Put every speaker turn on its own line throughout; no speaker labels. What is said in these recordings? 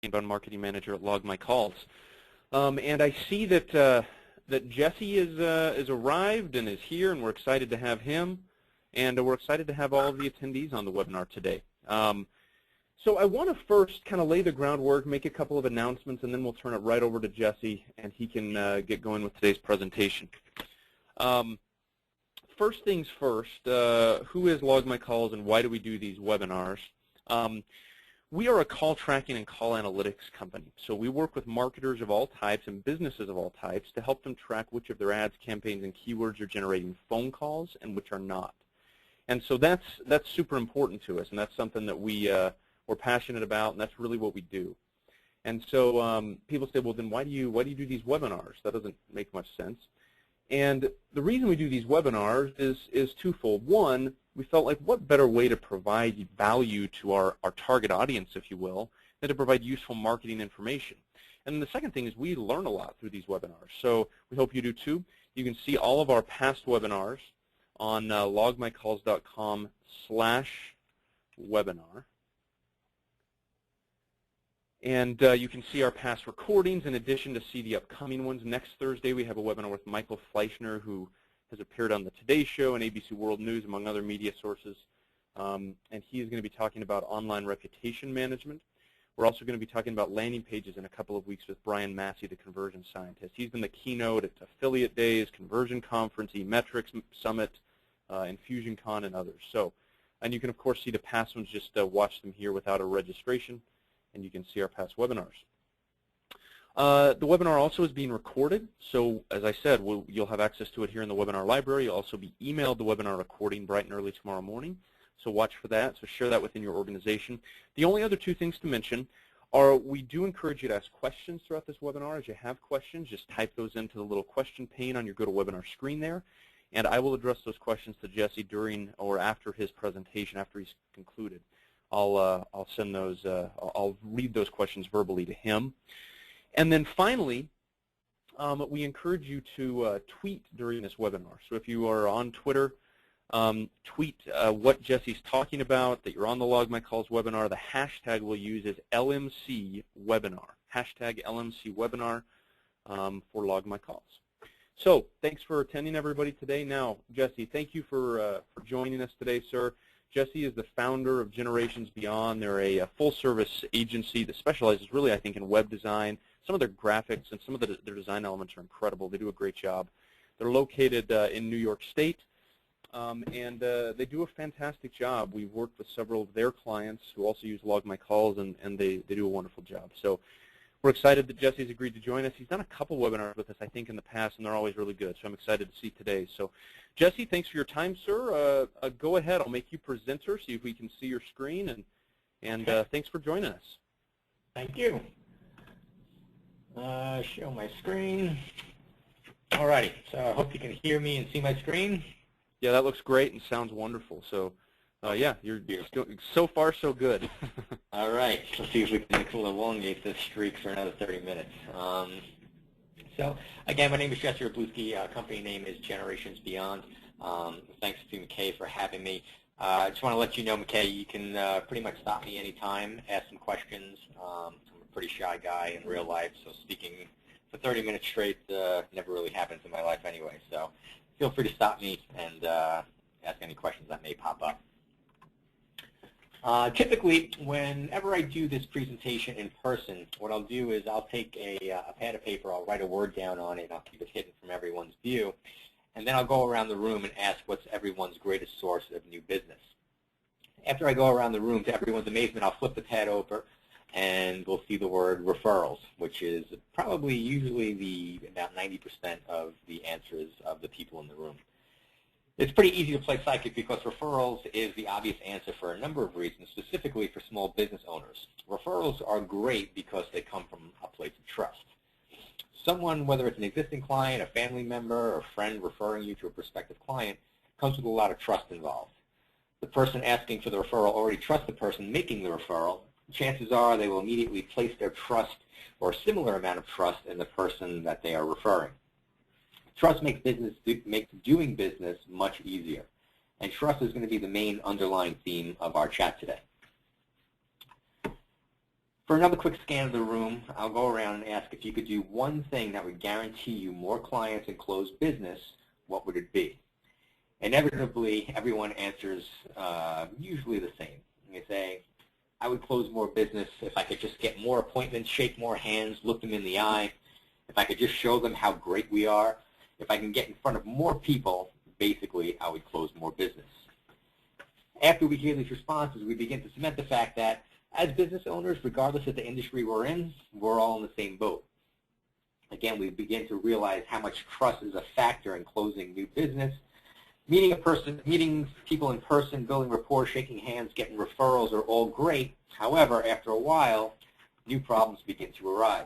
Inbound Marketing Manager at Log My Calls. And I see that that Jesse is arrived and is here, and we're excited to have him. And we're excited to have all of the attendees on the webinar today. So I want to first kind of lay the groundwork, make a couple of announcements, and then we'll turn it right over to Jesse, and he can get going with today's presentation. First things first, who is Log My Calls and why do we do these webinars? We are a call tracking and call analytics company. So we work with marketers of all types and businesses of all types to help them track which of their ads, campaigns, and keywords are generating phone calls and which are not. And so that's super important to us, and that's something that we're passionate about, and that's really what we do. And so people say, well, then why do you do these webinars? That doesn't make much sense. And the reason we do these webinars is twofold. One, we felt like what better way to provide value to our target audience, if you will, than to provide useful marketing information. And the second thing is we learn a lot through these webinars. So we hope you do too. You can see all of our past webinars on logmycalls.com/webinar. And you can see our past recordings in addition to see the upcoming ones. Next Thursday we have a webinar with Michael Fleischner, who has appeared on the Today Show and ABC World News, among other media sources. And he is going to be talking about online reputation management. We're also going to be talking about landing pages in a couple of weeks with Brian Massey, the conversion scientist. He's been the keynote at Affiliate Days, Conversion Conference, eMetrics Summit, InfusionCon, and others. So, and you can, of course, see the past ones. Just watch them here without a registration, and you can see our past webinars. The webinar also is being recorded, so as I said, you'll have access to it here in the webinar library. You'll also be emailed the webinar recording bright and early tomorrow morning, so watch for that. So share that within your organization. The only other two things to mention are we do encourage you to ask questions throughout this webinar. As you have questions, just type those into the little question pane on your GoToWebinar screen there, and I will address those questions to Jesse during or after his presentation, after he's concluded. I'll send those. I'll read those questions verbally to him. And then finally, we encourage you to tweet during this webinar. So if you are on Twitter, tweet what Jesse's talking about, that you're on the Log My Calls webinar. The hashtag we'll use is LMCwebinar, hashtag LMCwebinar for Log My Calls. So thanks for attending, everybody, today. Now, Jesse, thank you for joining us today, sir. Jesse is the founder of Generations Beyond. They're a full-service agency that specializes really, I think, in web design. Some of their graphics and some of their design elements are incredible. They do a great job. They're located in New York State, and they do a fantastic job. We've worked with several of their clients who also use Log My Calls, and they do a wonderful job. So we're excited that Jesse's agreed to join us. He's done a couple webinars with us, I think, in the past, and they're always really good. So I'm excited to see today. So Jesse, thanks for your time, sir. Go ahead. I'll make you presenter, see if we can see your screen, and thanks for joining us.
Thank you. Show my screen. Alrighty, so I hope you can hear me and see my screen.
Yeah, that looks great and sounds wonderful. So, yeah, you're still, so far so good.
All right, let's see if we can elongate this streak for another 30 minutes. So, again, my name is Jesse Rabluski. Company name is Generations Beyond. Thanks to McKay for having me. I just want to let you know, McKay, you can pretty much stop me anytime, ask some questions. I'm a pretty shy guy in real life, so speaking for 30 minutes straight never really happens in my life anyway. So feel free to stop me and ask any questions that may pop up. Typically, whenever I do this presentation in person, what I'll do is I'll take a pad of paper, I'll write a word down on it, and I'll keep it hidden from everyone's view. And then I'll go around the room and ask what's everyone's greatest source of new business. After I go around the room, to everyone's amazement, I'll flip the pad over, and we'll see the word referrals, which is probably usually about 90% of the answers of the people in the room. It's pretty easy to play psychic because referrals is the obvious answer for a number of reasons, specifically for small business owners. Referrals are great because they come from a place of trust. Someone, whether it's an existing client, a family member, or a friend referring you to a prospective client, comes with a lot of trust involved. The person asking for the referral already trusts the person making the referral. Chances are they will immediately place their trust or a similar amount of trust in the person that they are referring. Trust makes doing business much easier, and trust is going to be the main underlying theme of our chat today. For another quick scan of the room, I'll go around and ask if you could do one thing that would guarantee you more clients and close business, what would it be? Inevitably, everyone answers usually the same. They say, I would close more business if I could just get more appointments, shake more hands, look them in the eye, if I could just show them how great we are, if I can get in front of more people, basically, I would close more business. After we hear these responses, we begin to cement the fact that as business owners, regardless of the industry we're in, we're all in the same boat. Again, we begin to realize how much trust is a factor in closing new business. Meeting people in person, building rapport, shaking hands, getting referrals are all great. However, after a while, new problems begin to arise.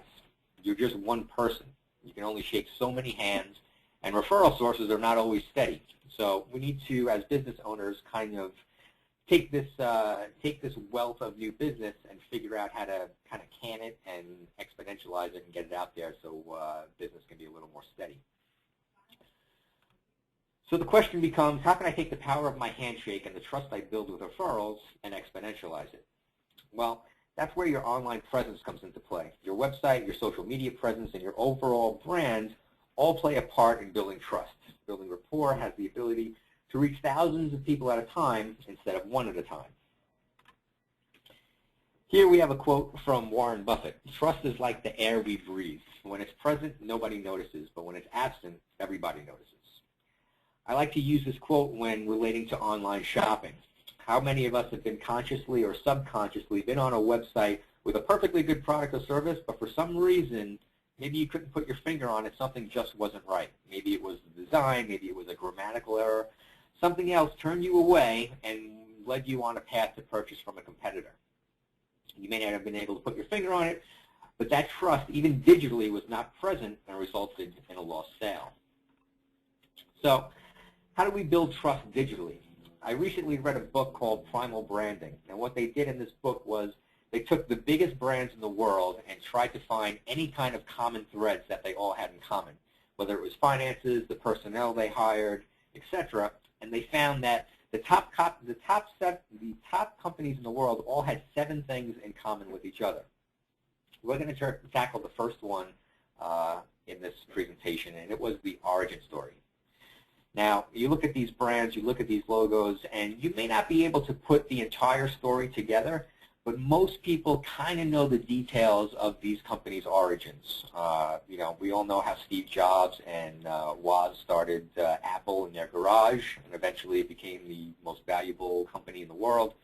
You're just one person. You can only shake so many hands, and referral sources are not always steady. So we need to, as business owners, kind of take this wealth of new business and figure out how to kind of can it and exponentialize it and get it out there so business can be a little more steady. So the question becomes, how can I take the power of my handshake and the trust I build with referrals and exponentialize it? Well, that's where your online presence comes into play. Your website, your social media presence, and your overall brand all play a part in building trust. Building rapport has the ability to reach thousands of people at a time instead of one at a time. Here we have a quote from Warren Buffett. Trust is like the air we breathe. When it's present, nobody notices, but when it's absent, everybody notices. I like to use this quote when relating to online shopping. How many of us have been consciously or subconsciously been on a website with a perfectly good product or service, but for some reason, maybe you couldn't put your finger on it, something just wasn't right. Maybe it was the design, maybe it was a grammatical error. Something else turned you away and led you on a path to purchase from a competitor. You may not have been able to put your finger on it, but that trust, even digitally, was not present and resulted in a lost sale. So, how do we build trust digitally? I recently read a book called Primal Branding, and what they did in this book was they took the biggest brands in the world and tried to find any kind of common threads that they all had in common, whether it was finances, the personnel they hired, etc. And they found that the top companies in the world all had 7 things in common with each other. We're going to tackle the first one in this presentation, and it was the origin story. Now, you look at these brands, you look at these logos, and you may not be able to put the entire story together, but most people kind of know the details of these companies' origins. You know, we all know how Steve Jobs and Woz started Apple in their garage, and eventually it became the most valuable company in the world.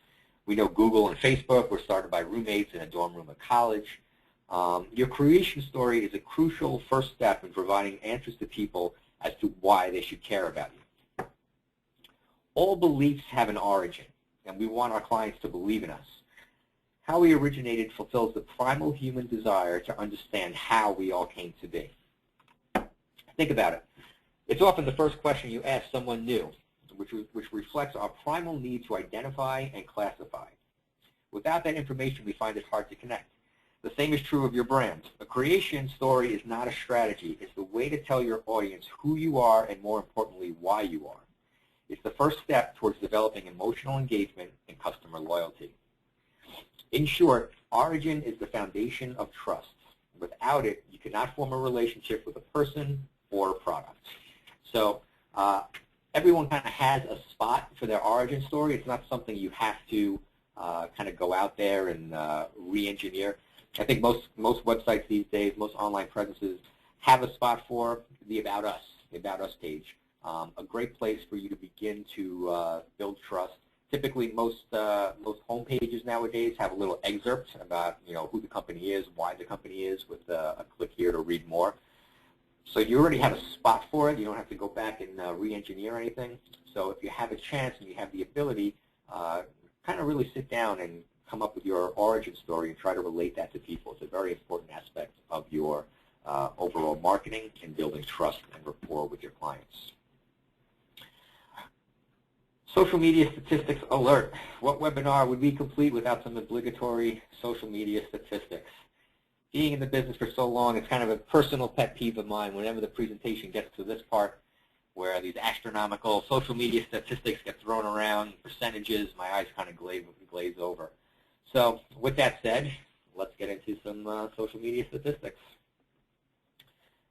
We know Google and Facebook were started by roommates in a dorm room at college. Your creation story is a crucial first step in providing answers to people as to why they should care about you. All beliefs have an origin, and we want our clients to believe in us. How we originated fulfills the primal human desire to understand how we all came to be. Think about it. It's often the first question you ask someone new, which reflects our primal need to identify and classify. Without that information, we find it hard to connect. The same is true of your brand. A creation story is not a strategy. It's the way to tell your audience who you are and, more importantly, why you are. It's the first step towards developing emotional engagement and customer loyalty. In short, origin is the foundation of trust. Without it, you cannot form a relationship with a person or a product. So everyone kind of has a spot for their origin story. It's not something you have to kind of go out there and re-engineer. I think most websites these days, most online presences have a spot for the About Us page. A great place for you to begin to build trust. Typically, most home pages nowadays have a little excerpt about who the company is, why the company is, with a click here to read more. So you already have a spot for it. You don't have to go back and re-engineer anything. So if you have a chance and you have the ability, kind of really sit down and come up with your origin story and try to relate that to people. It's a very important aspect of your overall marketing and building trust and rapport with your clients. Social media statistics alert. What webinar would be complete without some obligatory social media statistics? Being in the business for so long, it's kind of a personal pet peeve of mine. Whenever the presentation gets to this part where these astronomical social media statistics get thrown around, percentages, my eyes kind of glaze over. So with that said, let's get into some social media statistics.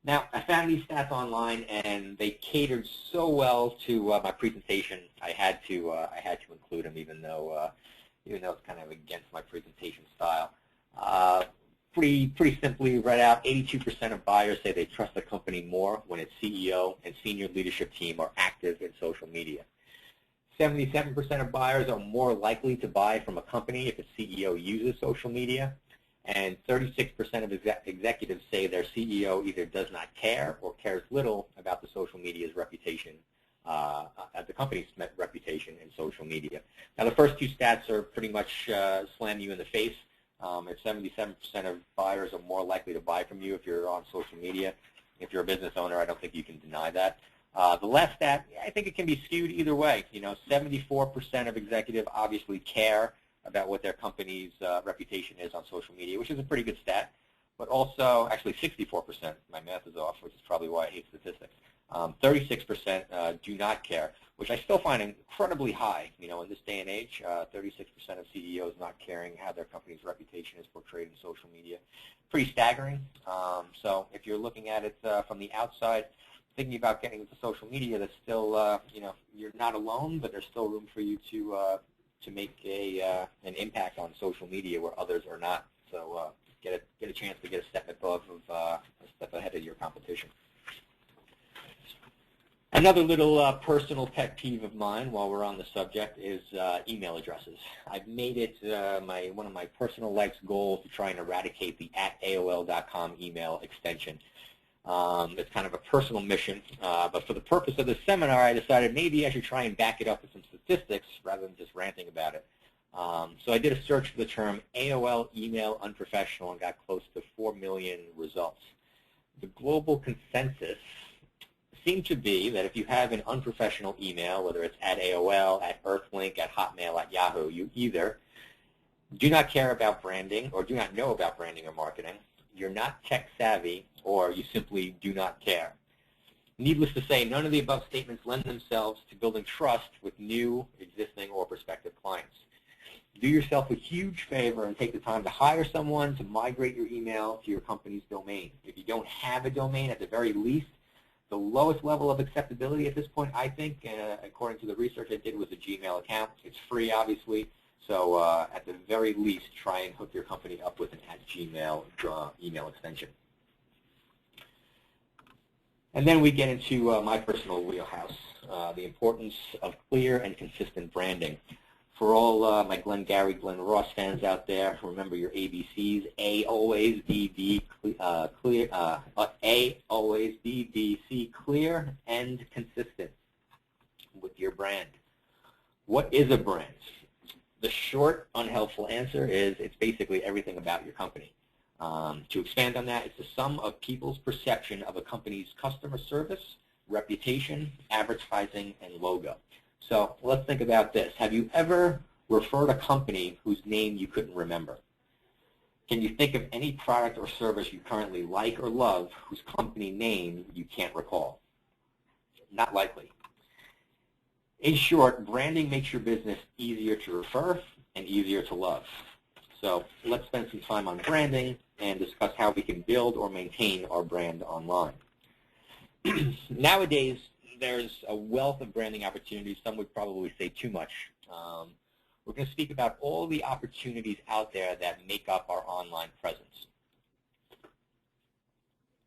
Now, I found these stats online, and they catered so well to my presentation. I had to include them, even though it's kind of against my presentation style. Pretty simply read out, 82% of buyers say they trust the company more when its CEO and senior leadership team are active in social media. 77% of buyers are more likely to buy from a company if its CEO uses social media. And 36% of executives say their CEO either does not care or cares little about the social media's reputation, the company's reputation in social media. Now, the first two stats are pretty much slam you in the face. If 77% of buyers are more likely to buy from you if you're on social media, if you're a business owner, I don't think you can deny that. The last stat, I think it can be skewed either way. 74% of executives obviously care about what their company's reputation is on social media, which is a pretty good stat. But also, actually 64%, my math is off, which is probably why I hate statistics. 36% do not care, which I still find incredibly high. In this day and age, 36% of CEOs not caring how their company's reputation is portrayed in social media. Pretty staggering. So if you're looking at it from the outside, thinking about getting into social media, that's still, you're not alone, but there's still room for you to make an impact on social media where others are not. So get a chance to get a step above a step ahead of your competition. Another little personal pet peeve of mine while we're on the subject is email addresses. I've made it one of my personal life's goals to try and eradicate the @AOL.com email extension. It's kind of a personal mission, but for the purpose of this seminar, I decided maybe I should try and back it up with some statistics rather than just ranting about it. So I did a search for the term AOL email unprofessional and got close to 4 million results. The global consensus seemed to be that if you have an unprofessional email, whether it's at AOL, at Earthlink, at Hotmail, at Yahoo, you either do not care about branding or do not know about branding or marketing, you're not tech savvy, or you simply do not care. Needless to say, none of the above statements lend themselves to building trust with new, existing, or prospective clients. Do yourself a huge favor and take the time to hire someone to migrate your email to your company's domain. If you don't have a domain, at the very least, the lowest level of acceptability at this point, I think, according to the research I did, was a Gmail account. It's free, obviously. So at the very least, try and hook your company up with an @Gmail email extension. And then we get into my personal wheelhouse, the importance of clear and consistent branding. For all my Glengarry, Glen Ross fans out there, remember your ABCs. A, always, B, clear. A, always, B, C, clear and consistent with your brand. What is a brand? The short, unhelpful answer is it's basically everything about your company. To expand on that, it's the sum of people's perception of a company's customer service, reputation, advertising, and logo. So let's think about this. Have you ever referred a company whose name you couldn't remember? Can you think of any product or service you currently like or love whose company name you can't recall? Not likely. In short, branding makes your business easier to refer and easier to love. So let's spend some time on branding and discuss how we can build or maintain our brand online. Nowadays, there's a wealth of branding opportunities. Some would probably say too much. We're going to speak about all the opportunities out there that make up our online presence.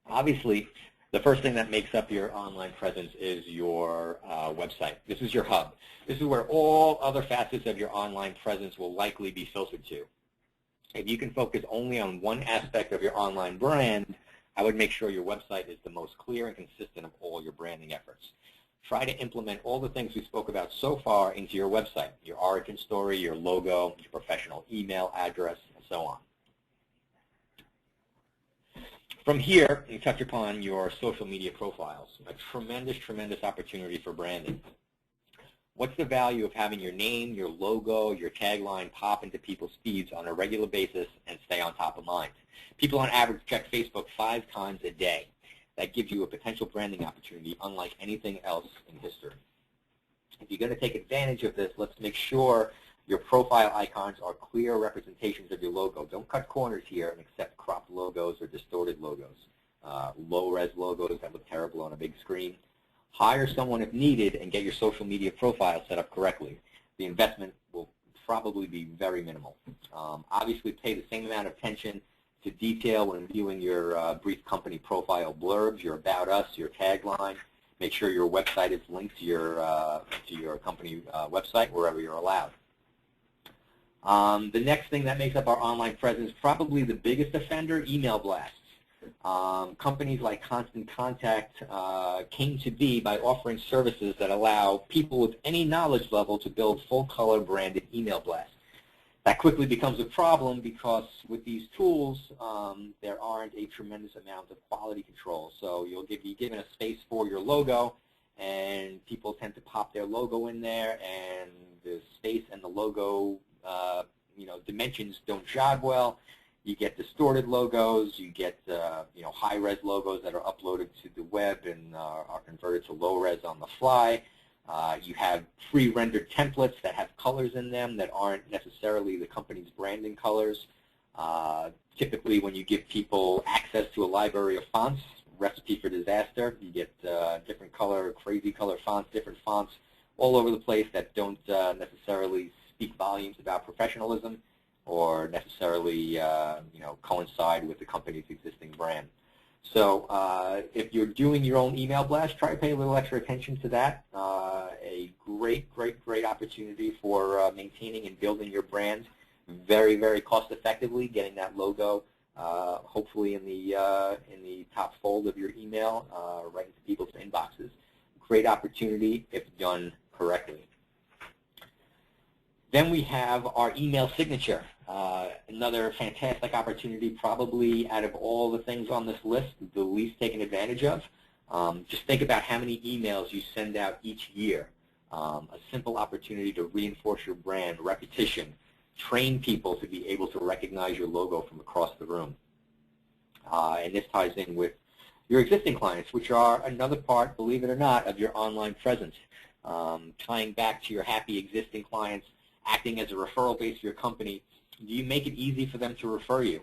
Obviously, the first thing that makes up your online presence is your website. This is your hub. This is where all other facets of your online presence will likely be filtered to. If you can focus only on one aspect of your online brand, I would make sure your website is the most clear and consistent of all your branding efforts. Try to implement all the things we spoke about so far into your website, your origin story, your logo, your professional email address, and so on. From here, you touch upon your social media profiles, a tremendous, tremendous opportunity for branding. What's the value of having your name, your logo, your tagline pop into people's feeds on a regular basis and stay on top of mind? People on average check Facebook 5 times a day. That gives you a potential branding opportunity unlike anything else in history. If you're going to take advantage of this, let's make sure Your profile icons are clear representations of your logo. Don't cut corners here and accept cropped logos or distorted logos. Low-res logos that look terrible on a big screen. Hire someone if needed and get your social media profile set up correctly. The investment will probably be very minimal. Obviously, pay the same amount of attention to detail when viewing your brief company profile blurbs, your About Us, your tagline. Make sure your website is linked to your company website wherever you're allowed. The next thing that makes up our online presence, probably the biggest offender, email blasts. Companies like Constant Contact came to be by offering services that allow people with any knowledge level to build full-color branded email blasts. That quickly becomes a problem because with these tools, there aren't a tremendous amount of quality control. So you'll be given a space for your logo, and people tend to pop their logo in there, and the space and the logo dimensions don't jive well. You get distorted logos. You get high-res logos that are uploaded to the web and are converted to low-res on the fly. You have pre-rendered templates that have colors in them that aren't necessarily the company's branding colors. Typically, when you give people access to a library of fonts, recipe for disaster. You get different color, crazy color fonts, different fonts all over the place that don't necessarily speak volumes about professionalism or necessarily coincide with the company's existing brand. So if you're doing your own email blast, try to pay a little extra attention to that. A great opportunity for maintaining and building your brand very, very cost effectively, getting that logo hopefully in the top fold of your email, right into people's inboxes. Great opportunity if done correctly. Then we have our email signature. Another fantastic opportunity, probably out of all the things on this list, the least taken advantage of. Just think about how many emails you send out each year. A simple opportunity to reinforce your brand, repetition, train people to be able to recognize your logo from across the room. And this ties in with your existing clients, which are another part, believe it or not, of your online presence. Tying back to your happy existing clients, acting as a referral base for your company, do you make it easy for them to refer you?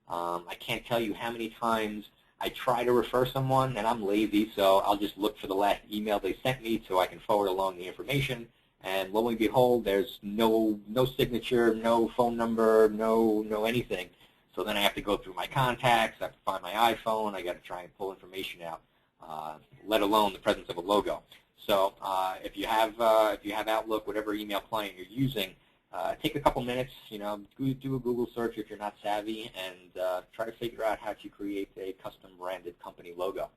I can't tell you how many times I try to refer someone, and I'm lazy, so I'll just look for the last email they sent me so I can forward along the information. And lo and behold, there's no signature, no phone number, no anything. So then I have to go through my contacts, I have to find my iPhone, I got to try and pull information out, let alone the presence of a logo. So if you have Outlook, whatever email client you're using, take a couple minutes, do a Google search if you're not savvy, and try to figure out how to create a custom branded company logo.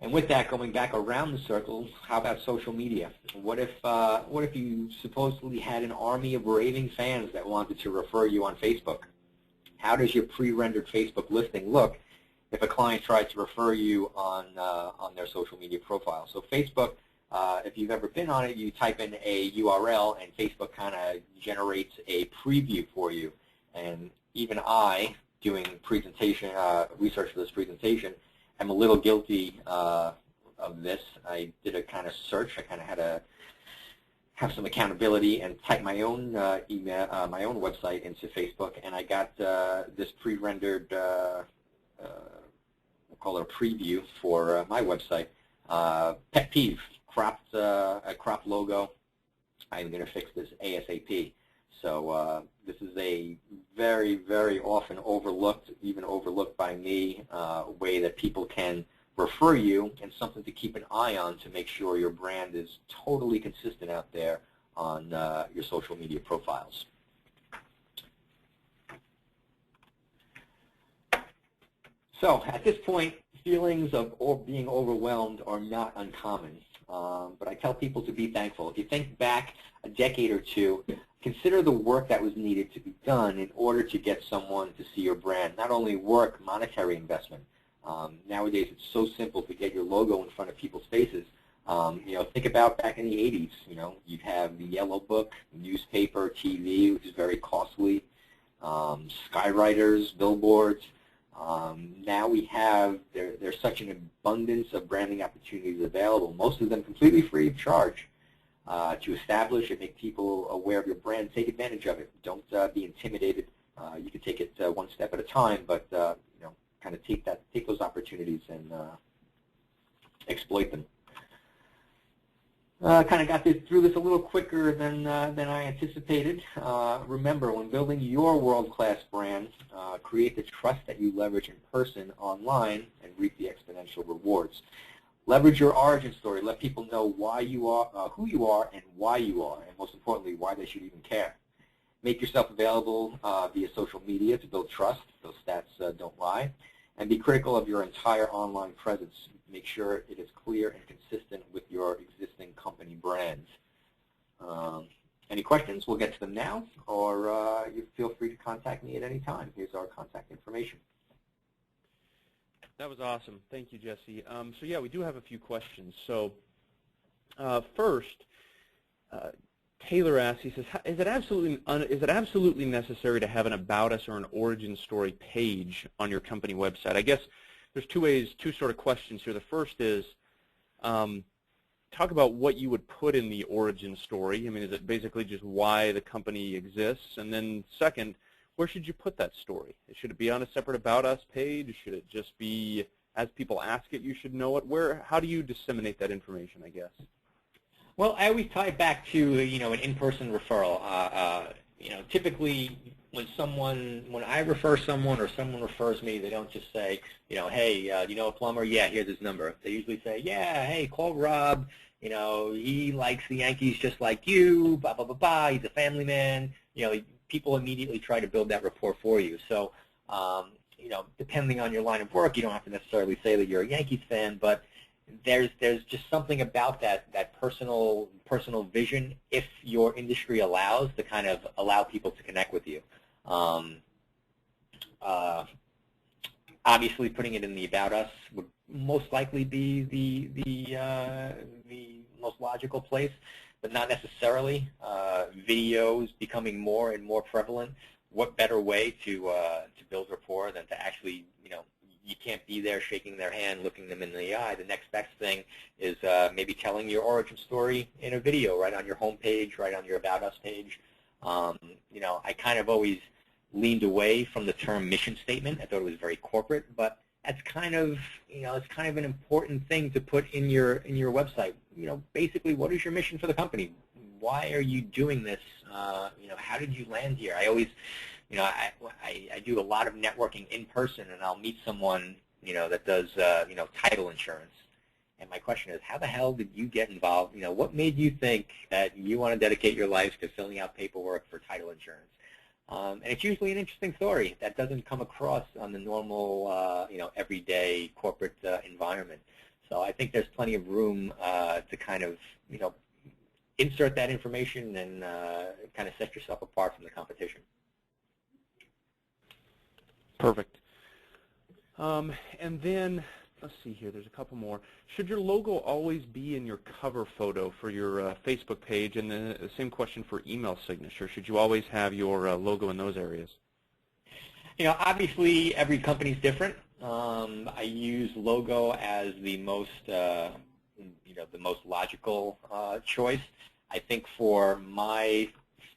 And with that, going back around the circle, how about social media? What if you supposedly had an army of raving fans that wanted to refer you on Facebook? How does your pre-rendered Facebook listing look if a client tries to refer you on their social media profile? So Facebook, if you've ever been on it, you type in a URL, and Facebook kind of generates a preview for you. And even I, doing presentation research for this presentation, I'm a little guilty of this. I did a kind of search. I kind of had to have some accountability and type my own email, my own website into Facebook, and I got this pre-rendered, we'll call it a preview for my website. Pet peeve, a cropped logo. I'm going to fix this ASAP. So this is a very, very often overlooked, even overlooked by me, way that people can refer you, and something to keep an eye on to make sure your brand is totally consistent out there on your social media profiles. So at this point, feelings of being overwhelmed are not uncommon, but I tell people to be thankful. If you think back a decade or two, consider the work that was needed to be done in order to get someone to see your brand. Not only work, monetary investment. Nowadays, it's so simple to get your logo in front of people's faces. Think about back in the 80s. You'd have the yellow book, newspaper, TV, which is very costly, skywriters, billboards. Now we have, there's such an abundance of branding opportunities available, most of them completely free of charge. to establish and make people aware of your brand. Take advantage of it. Don't be intimidated. You can take it one step at a time, but kind of take those opportunities and exploit them. Kind of got through this a little quicker than I anticipated. Remember, when building your world-class brand, create the trust that you leverage in person online and reap the exponential rewards. Leverage your origin story. Let people know why you are, who you are, and why you are, and most importantly, why they should even care. Make yourself available via social media to build trust. Those stats don't lie. And be critical of your entire online presence. Make sure it is clear and consistent with your existing company brands. Any questions? We'll get to them now, or you feel free to contact me at any time. Here's our contact information.
That was awesome. Thank you, Jesse. So yeah, we do have a few questions. So first, Taylor asks, he says, is it absolutely necessary to have an About Us or an origin story page on your company website? I guess there's two sort of questions here. The first is, talk about what you would put in the origin story. I mean, is it basically just why the company exists? And then second, where should you put that story? Should it be on a separate About Us page? Should it just be, as people ask it, you should know it? How do you disseminate that information, I guess?
Well, I always tie it back to, an in-person referral. Typically when I refer someone or someone refers me, they don't just say, hey, you know a plumber? Yeah, here's his number. They usually say, yeah, hey, call Rob. He likes the Yankees just like you, blah, blah, blah, blah. He's a family man. People immediately try to build that rapport for you. So, depending on your line of work, you don't have to necessarily say that you're a Yankees fan, but there's just something about that personal vision, if your industry allows, to kind of allow people to connect with you. Obviously, putting it in the About Us would most likely be the most logical place, but not necessarily. Video is becoming more and more prevalent. What better way to build rapport than to actually, you can't be there shaking their hand, looking them in the eye. The next best thing is maybe telling your origin story in a video, right on your homepage, right on your About Us page. I kind of always leaned away from the term mission statement. I thought it was very corporate, but that's kind of, it's kind of an important thing to put in your website. Basically, what is your mission for the company? Why are you doing this? How did you land here? I always, I do a lot of networking in person, and I'll meet someone, that does, title insurance. And my question is, how the hell did you get involved? What made you think that you want to dedicate your life to filling out paperwork for title insurance? And it's usually an interesting story that doesn't come across on the normal, everyday corporate environment. So I think there's plenty of room to kind of, insert that information and kind of set yourself apart from the competition.
Perfect. And then, let's see here, there's a couple more. Should your logo always be in your cover photo for your Facebook page? And then the same question for email signature. Should you always have your logo in those areas?
Obviously every company's different. I use logo as the most, the most logical choice. I think for my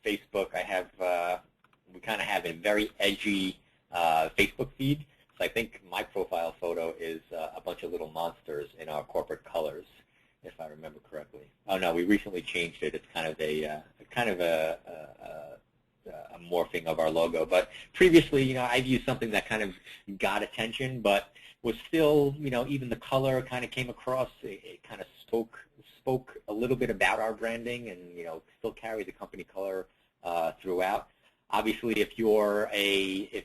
Facebook, I have, we kind of have a very edgy Facebook feed. So I think my profile photo is a bunch of little monsters in our corporate colors, if I remember correctly. Oh no, we recently changed it. It's kind of a morphing of our logo. But previously, I've used something that kind of got attention, but was still, even the color kind of came across. It kind of spoke a little bit about our branding, and still carried the company color throughout. Obviously, if you're a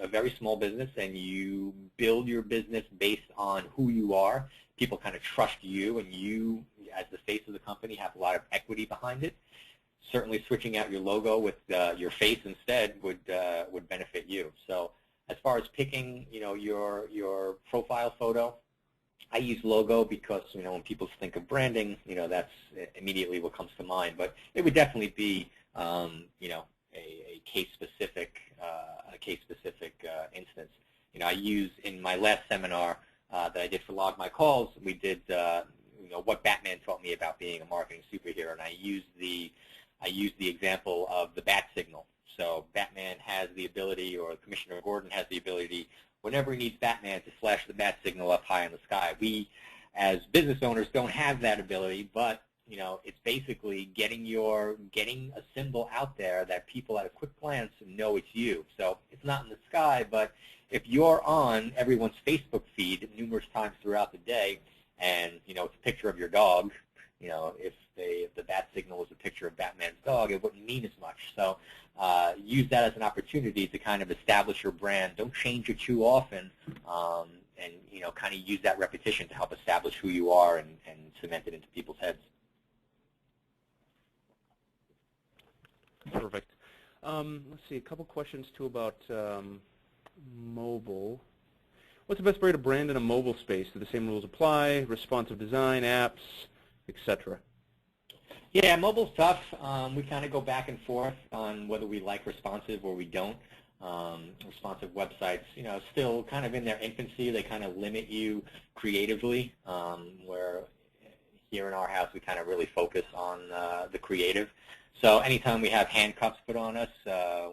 very small business and you build your business based on who you are, people kind of trust you, and you, as the face of the company, have a lot of equity behind it. Certainly, switching out your logo with your face instead would benefit you. So, as far as picking, your profile photo, I use logo because when people think of branding, that's immediately what comes to mind. But it would definitely be, a case-specific instance. I use in my last seminar that I did for Log My Calls, we what Batman taught me about being a marketing superhero, and I use the example of the bat signal. So Batman has the ability, or Commissioner Gordon has the ability, whenever he needs Batman, to flash the bat signal up high in the sky. We, as business owners, don't have that ability, but it's basically getting a symbol out there that people at a quick glance know it's you. So it's not in the sky, but if you're on everyone's Facebook feed numerous times throughout the day, and it's a picture of your dog, if the bat signal was a picture of Batman's dog, it wouldn't mean as much. So use that as an opportunity to kind of establish your brand. Don't change it too often, and kind of use that repetition to help establish who you are and cement it into people's heads.
Perfect. Let's see, a couple questions too about mobile. What's the best way to brand in a mobile space? Do the same rules apply? Responsive design, apps, etc.?
Yeah, mobile's tough. We kind of go back and forth on whether we like responsive or we don't. Responsive websites, still kind of in their infancy. They kind of limit you creatively, where here in our house we kind of really focus on the creative. So anytime we have handcuffs put on us,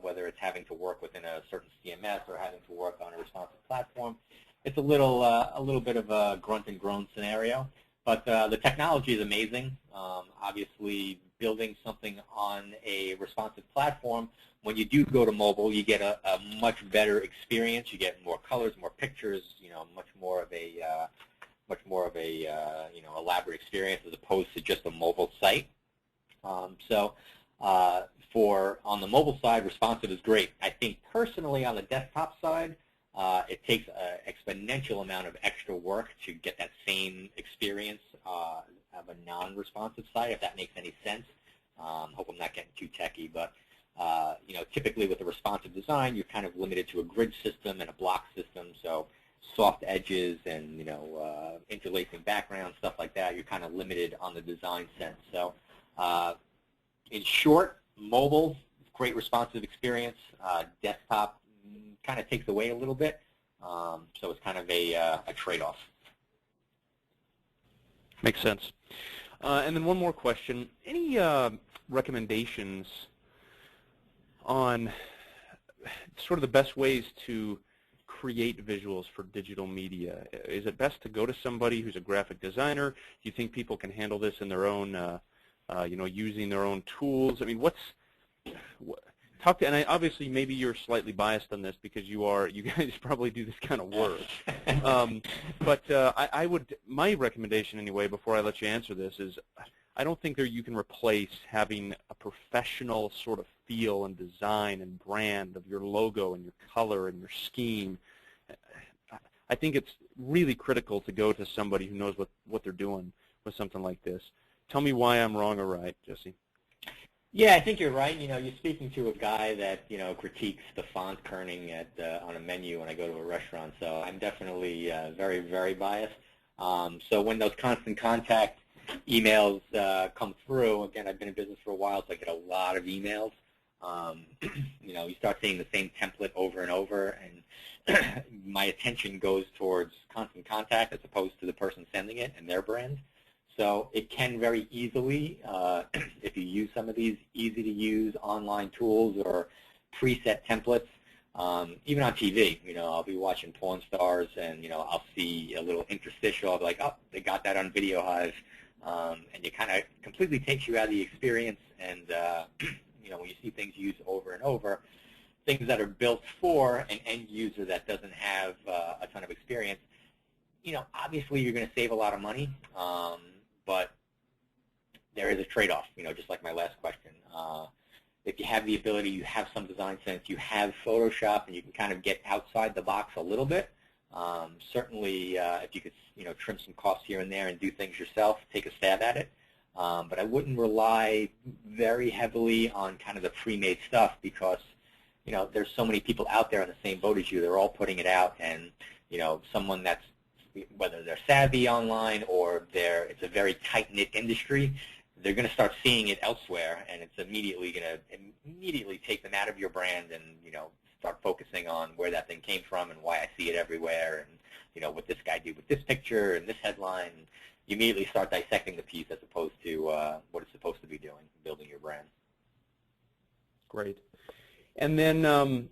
whether it's having to work within a certain CMS or having to work on a responsive platform, it's a little bit of a grunt and groan scenario. But the technology is amazing. Obviously, building something on a responsive platform, when you do go to mobile, you get a much better experience. You get more colors, more pictures, much more of a elaborate experience as opposed to just a mobile site. On the mobile side, responsive is great. I think personally on the desktop side, it takes an exponential amount of extra work to get that same experience of a non-responsive site, if that makes any sense. Hope I'm not getting too techy, but typically with the responsive design, you're kind of limited to a grid system and a block system, so soft edges and interlacing backgrounds, stuff like that. You're kind of limited on the design sense. So in short, mobile, great responsive experience. Desktop kind of takes away a little bit, so it's kind of a trade-off.
Makes sense. And then one more question. Any recommendations on sort of the best ways to create visuals for digital media? Is it best to go to somebody who's a graphic designer? Do you think people can handle this in their own, using their own tools? I mean, and obviously maybe you're slightly biased on this because you guys probably do this kind of work. But my recommendation anyway, before I let you answer this, is I don't think you can replace having a professional sort of feel and design and brand of your logo and your color and your scheme. I think it's really critical to go to somebody who knows what they're doing with something like this. Tell me why I'm wrong or right, Jesse.
Yeah, I think you're right. You're speaking to a guy that critiques the font kerning on a menu when I go to a restaurant. So I'm definitely very, very biased. So when those constant contact emails come through, again, I've been in business for a while, so I get a lot of emails. You start seeing the same template over and over, and my attention goes towards constant contact as opposed to the person sending it and their brand. So it can very easily, if you use some of these easy-to-use online tools or preset templates, even on TV, I'll be watching Pawn Stars and, I'll see a little interstitial. I'll be like, oh, they got that on Video Hive. And it kind of completely takes you out of the experience. And, when you see things used over and over, things that are built for an end user that doesn't have a ton of experience, obviously you're going to save a lot of money. But there is a trade-off, just like my last question. If you have the ability, you have some design sense, you have Photoshop, and you can kind of get outside the box a little bit. Certainly, if you could, trim some costs here and there and do things yourself, take a stab at it. But I wouldn't rely very heavily on kind of the pre-made stuff because, there's so many people out there in the same boat as you. They're all putting it out, and, someone that's, whether they're savvy online or it's a very tight-knit industry, they're going to start seeing it elsewhere, and it's immediately going to take them out of your brand and, start focusing on where that thing came from and why I see it everywhere and, what this guy did with this picture and this headline. you immediately start dissecting the piece as opposed to what it's supposed to be doing, building your brand.
Great. And then,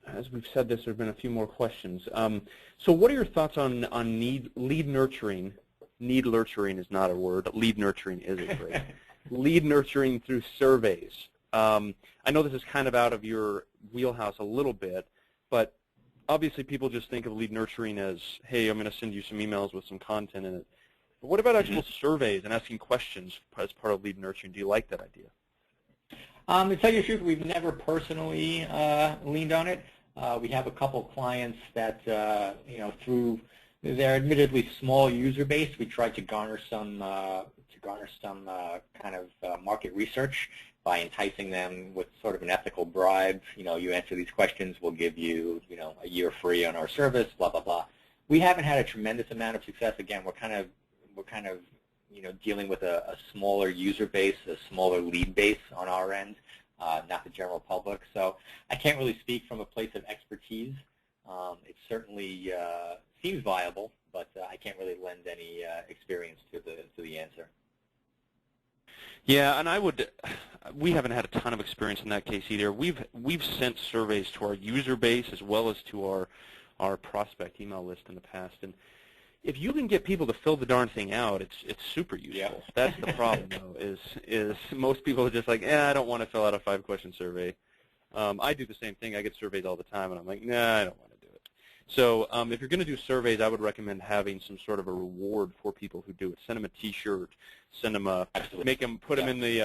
as we've said this, there have been a few more questions. So what are your thoughts on lead nurturing? Need nurturing is not a word. Lead nurturing is a phrase. Lead nurturing through surveys. I know this is kind of out of your wheelhouse a little bit, but obviously people just think of lead nurturing as, hey, I'm going to send you some emails with some content in it. But what about actual surveys and asking questions as part of lead nurturing? Do you like that idea?
To tell you the truth, we've never personally leaned on it. We have a couple clients that, through their admittedly small user base, we tried to garner some kind of market research by enticing them with sort of an ethical bribe. You answer these questions, we'll give you, a year free on our service, blah blah blah. We haven't had a tremendous amount of success. Again, we're kind of dealing with a smaller user base, a smaller lead base on our end, not the general public. So I can't really speak from a place of expertise. It certainly seems viable, but I can't really lend any experience to the answer.
Yeah, and we haven't had a ton of experience in that case either. We've sent surveys to our user base as well as to our prospect email list in the past, and if you can get people to fill the darn thing out, it's super useful.
Yeah.
That's the problem, though, is most people are just like, I don't want to fill out a 5-question survey. I do the same thing. I get surveys all the time, and I'm like, nah, I don't want to do it. So if you're going to do surveys, I would recommend having some sort of a reward for people who do it. Send them a T-shirt. Send them put them in the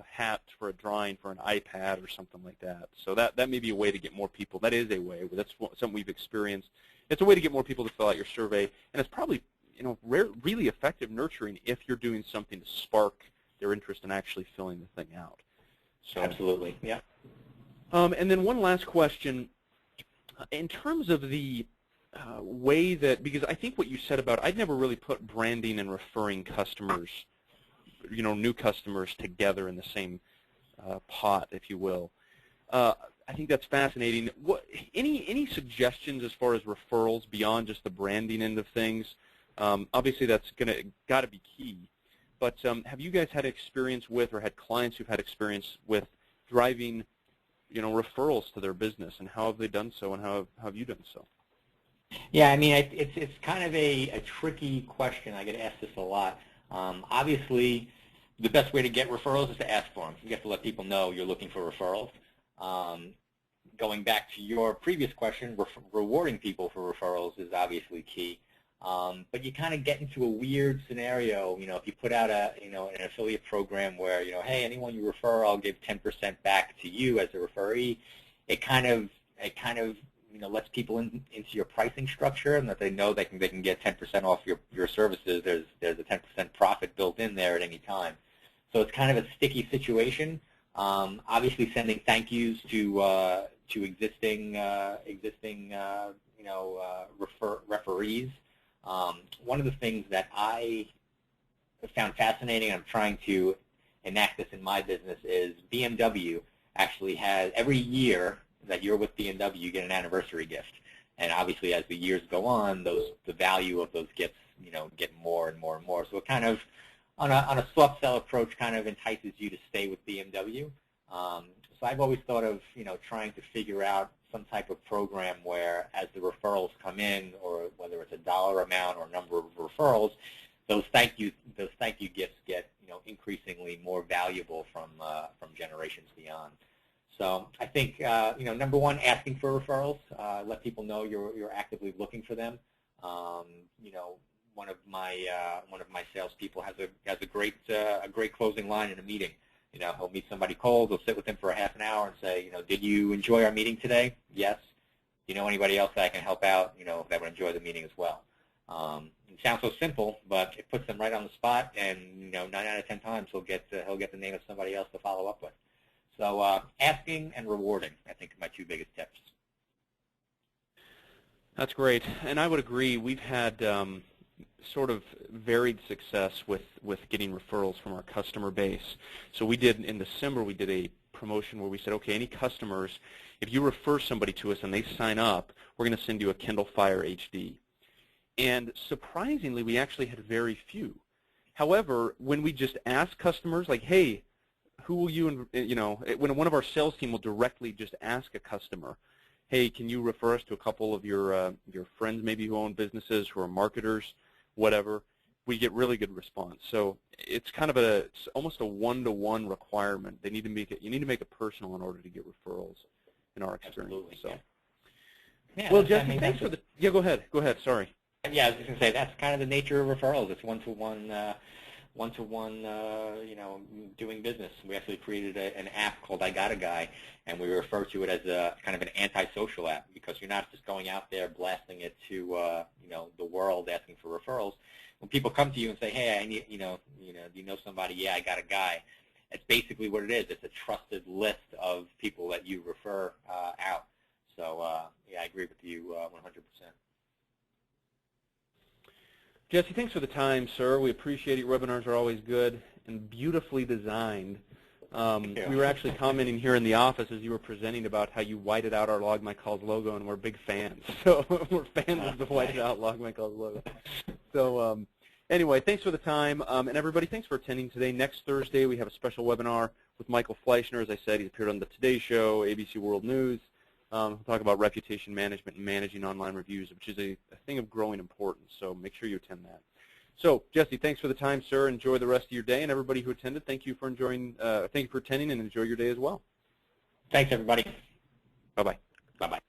hat for a drawing for an iPad or something like that. So that may be a way to get more people. That is a way. That's something we've experienced. It's a way to get more people to fill out your survey, and it's probably really effective nurturing if you're doing something to spark their interest in actually filling the thing out. So,
absolutely, yeah.
And then one last question, in terms of the way that, because I think what you said about, I'd never really put branding and referring customers, new customers together in the same pot, if you will. I think that's fascinating. Any suggestions as far as referrals beyond just the branding end of things? Obviously, that's got to be key. But have you guys had experience with, or had clients who've had experience with driving, referrals to their business, and how have they done so, and how have you done so?
Yeah, I mean, it's kind of a tricky question. I get asked this a lot. Obviously, the best way to get referrals is to ask for them. You have to let people know you're looking for referrals. Going back to your previous question, rewarding people for referrals is obviously key. But you kind of get into a weird scenario, if you put out an affiliate program where, hey, anyone you refer, I'll give 10% back to you as a referee. It kind of lets people into your pricing structure, and that they know they can get 10% off your services. There's a 10% profit built in there at any time. So it's kind of a sticky situation. Obviously, sending thank yous to existing referees. One of the things that I have found fascinating, and I'm trying to enact this in my business, is BMW actually has, every year that you're with BMW, you get an anniversary gift. And obviously, as the years go on, the value of those gifts, get more and more and more. So it kind of, on a soft sell approach, kind of entices you to stay with BMW. So I've always thought of, trying to figure out some type of program where, as the referrals come in, or whether it's a dollar amount or number of referrals, those thank you gifts get, increasingly more valuable from generations beyond. So I think, number one, asking for referrals. Let people know you're actively looking for them. One of my salespeople has a great closing line in a meeting. He'll meet somebody cold. He'll sit with them for a half an hour and say, did you enjoy our meeting today? Yes. Do you know anybody else that I can help out? That would enjoy the meeting as well. It sounds so simple, but it puts them right on the spot, and 9 out of 10 times he'll get the name of somebody else to follow up with. So asking and rewarding, I think, are my two biggest tips.
That's great, and I would agree. We've had sort of varied success with getting referrals from our customer base. So we did, in December, we did a promotion where we said, okay, any customers, if you refer somebody to us and they sign up, we're going to send you a Kindle Fire HD. And surprisingly, we actually had very few. However, when we just ask customers, like, hey, who will you, when one of our sales team will directly just ask a customer, hey, can you refer us to a couple of your friends maybe who own businesses, who are marketers, whatever, we get really good response. So it's kind of almost a one-to-one requirement. They need to make it. You need to make it personal in order to get referrals, in our experience.
Absolutely.
So.
Yeah,
Well, Jesse, thanks for the. Yeah, go ahead. Go ahead. Sorry.
Yeah, I was just going to say that's kind of the nature of referrals. It's one-to-one, doing business. We actually created an app called I Got a Guy, and we refer to it as a kind of an anti-social app because you're not just going out there blasting it to the world asking for referrals. When people come to you and say, hey, I need, do you know somebody? Yeah, I got a guy. It's basically what it is. It's a trusted list of people that you refer out. So, yeah, I agree with you 100%.
Jesse, thanks for the time, sir. We appreciate it. Your webinars are always good and beautifully designed. We were actually commenting here in the office as you were presenting about how you whited out our Log My Calls logo, and we're big fans. So we're fans of the whited out Log My Calls logo. So anyway, thanks for the time. And everybody, thanks for attending today. Next Thursday, we have a special webinar with Michael Fleischner. As I said, he's appeared on the Today Show, ABC World News. We'll talk about reputation management and managing online reviews, which is a thing of growing importance. So make sure you attend that. So, Jesse, thanks for the time, sir. Enjoy the rest of your day, and everybody who attended, thank you for attending, and enjoy your day as well.
Thanks, everybody.
Bye-bye.
Bye-bye.